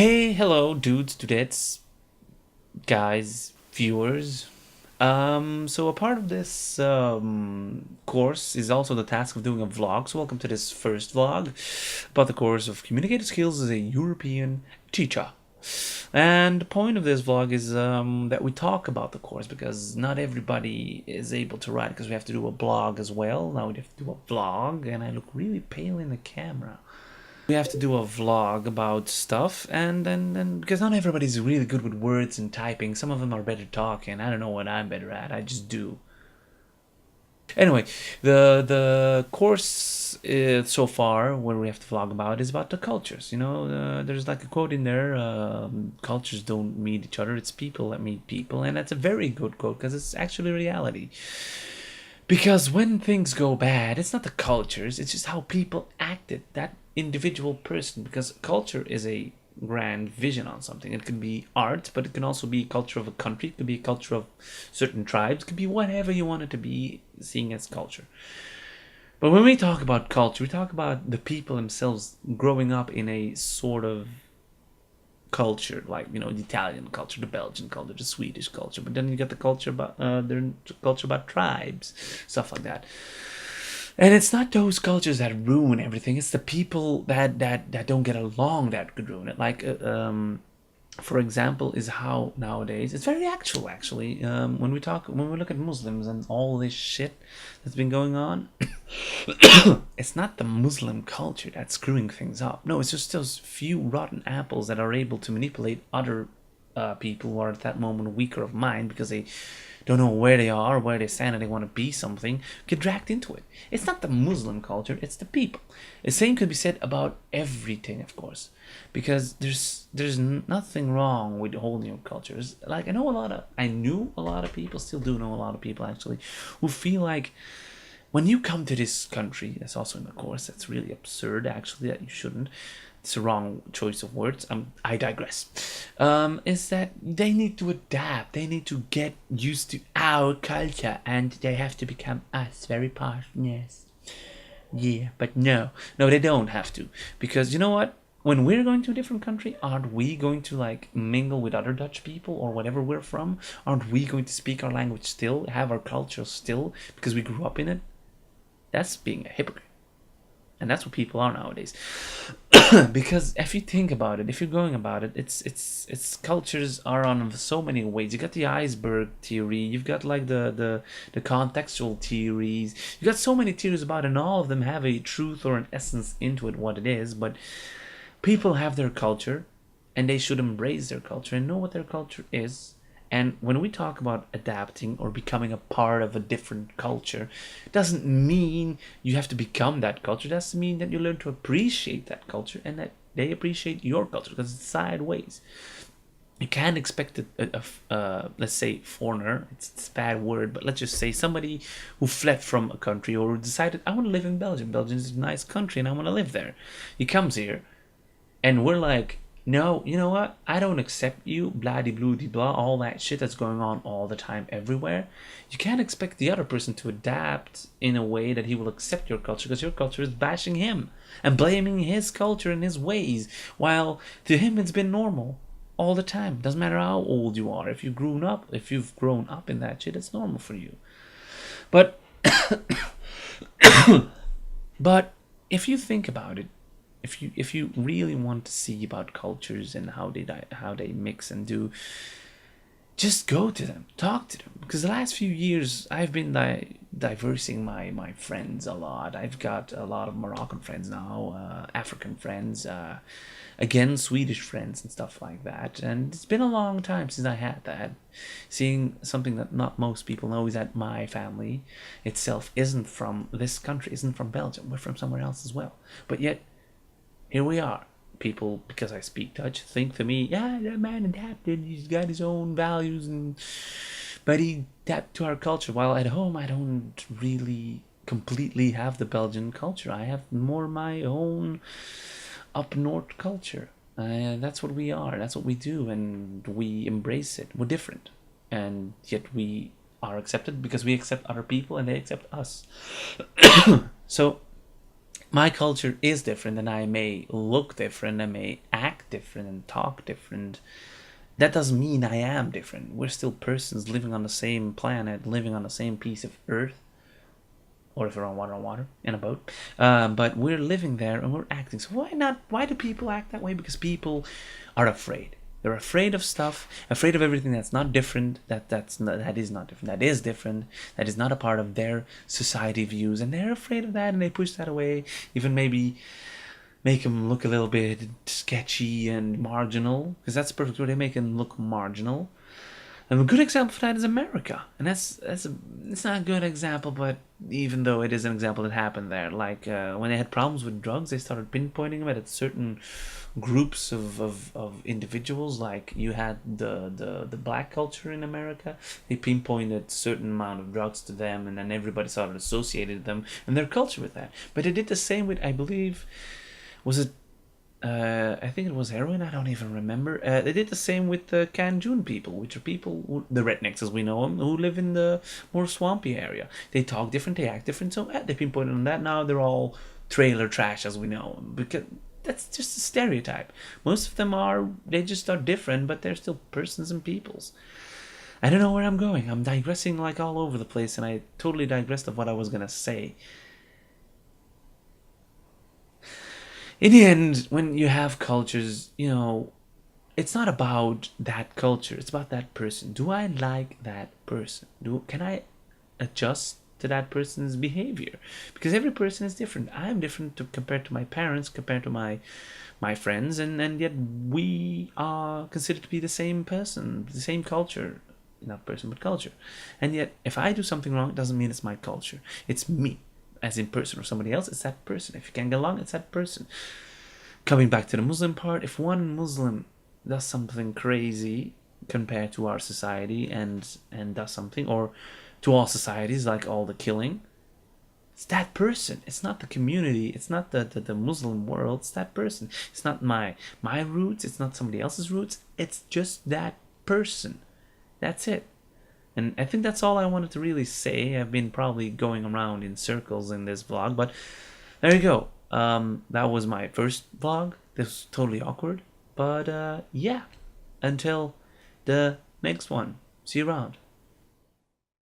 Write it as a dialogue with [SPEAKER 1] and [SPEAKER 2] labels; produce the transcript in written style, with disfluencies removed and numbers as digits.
[SPEAKER 1] Hey, hello, dudes, dudettes, guys, viewers. So a part of this course is also the task of doing a vlog. So welcome to this first vlog about the course of Communicative Skills as a European Teacher. And the point of this vlog is that we talk about the course because not everybody is able to write because we have to do a blog as well. Now we have to do a vlog, and I look really pale in the camera. We have to do a vlog about stuff, and because not everybody's really good with words and typing. Some of them are better talking. I don't know what I'm better at. I just do. Anyway, the course so far where we have to vlog about is about the cultures. There's like a quote in there: "Cultures don't meet each other; it's people that meet people," and that's a very good quote because it's actually reality. Because when things go bad, it's not the cultures, it's just how people acted, that individual person. Because culture is a grand vision on something. It could be art, but it can also be culture of a country, it could be a culture of certain tribes, it could be whatever you want it to be, seeing as culture. But when we talk about culture, we talk about the people themselves growing up in a sort of culture, like the Italian culture, the Belgian culture, the Swedish culture. But then you get the culture about their culture about tribes, stuff like that. And it's not those cultures that ruin everything. It's the people that don't get along that could ruin it. Like for example, is how nowadays it's very actual actually. When we look at Muslims and all this shit that's been going on, it's not the Muslim culture that's screwing things up. No, it's just those few rotten apples that are able to manipulate other people who are at that moment weaker of mind because they don't know where they are, where they stand, and they want to be something, get dragged into it. It's not the Muslim culture, it's the people. The same could be said about everything, of course, because there's nothing wrong with holding your cultures. Like I knew a lot of people, still do know a lot of people actually, who feel like when you come to this country, that's also in the course, that's really absurd actually, that you shouldn't. It's a wrong choice of words. I digress. Is that they need to adapt. They need to get used to our culture, and they have to become us. Very posh, yes, yeah. But no, they don't have to, because you know what? When we're going to a different country, aren't we going to like mingle with other Dutch people or whatever we're from? Aren't we going to speak our language still, have our culture still, because we grew up in it? That's being a hypocrite. And that's what people are nowadays. Because if you think about it, if you're going about it, it's cultures are on so many ways. You got the iceberg theory, you've got like the contextual theories, you got so many theories about it, and all of them have a truth or an essence into it, what it is. But people have their culture, and they should embrace their culture and know what their culture is. And when we talk about adapting or becoming a part of a different culture, it doesn't mean you have to become that culture. It doesn't mean that you learn to appreciate that culture and that they appreciate your culture, because it's sideways. You can't expect let's say foreigner, it's a bad word, but let's just say somebody who fled from a country or decided, I want to live in Belgium. Belgium is a nice country and I want to live there. He comes here and we're like, no, you know what? I don't accept you, blah de blue de blah, all that shit that's going on all the time everywhere. You can't expect the other person to adapt in a way that he will accept your culture, because your culture is bashing him and blaming his culture and his ways, while to him it's been normal all the time. Doesn't matter how old you are. If you've grown up in that shit, it's normal for you. But but if you think about it, if you really want to see about cultures and how they mix and do, just go to them, talk to them. Because the last few years I've been diversing my friends a lot. I've got a lot of Moroccan friends now, African friends, again Swedish friends and stuff like that. And it's been a long time since I had that. Seeing something that not most people know is that my family itself isn't from this country, isn't from Belgium. We're from somewhere else as well. But yet here we are. People, because I speak Dutch, think to me, yeah, that man adapted. He's got his own values, but he adapted to our culture. While at home, I don't really completely have the Belgian culture. I have more my own up north culture. That's what we are. That's what we do, and we embrace it. We're different, and yet we are accepted because we accept other people and they accept us. So my culture is different, and I may look different, I may act different and talk different. That doesn't mean I am different. We're still persons living on the same planet, living on the same piece of earth, or if we're on water, in a boat. But we're living there and we're acting. So why not? Why do people act that way? Because people are afraid. They're afraid of stuff, afraid of everything that's not different. That is not different. That is different. That is not a part of their society views, and they're afraid of that, and they push that away. Even maybe make them look a little bit sketchy and marginal, because that's the perfect word. They make them look marginal. And a good example for that is America, and it's not a good example, but even though it is an example that happened there, like when they had problems with drugs, they started pinpointing them at certain groups of individuals. Like you had the black culture in America, they pinpointed certain amount of drugs to them, and then everybody started associated them and their culture with that. But they did the same with, I believe, was it I think it was heroin. I don't even remember. They did the same with the Kanjun people, which are people, the rednecks as we know them, who live in the more swampy area. They talk different, they act different. So they've been pointed on that. Now they're all trailer trash as we know them, because that's just a stereotype. Most of them are, they just are different, but they're still persons and peoples. I don't know where I'm going. I'm digressing like all over the place, and I totally digressed of what I was gonna say. In the end, when you have cultures, it's not about that culture. It's about that person. Do I like that person? Can I adjust to that person's behavior? Because every person is different. I'm different compared to my parents, compared to my friends, and yet we are considered to be the same person, the same culture. Not person, but culture. And yet, if I do something wrong, it doesn't mean it's my culture. It's me. As in person or somebody else, it's that person. If you can't get along, it's that person. Coming back to the Muslim part, if one Muslim does something crazy compared to our society and does something, or to all societies, like all the killing, it's that person. It's not the community. It's not the Muslim world. It's that person. It's not my roots. It's not somebody else's roots. It's just that person. That's it. And I think that's all I wanted to really say. I've been probably going around in circles in this vlog, but there you go. That was my first vlog. This was totally awkward, but yeah. Until the next one. See you around.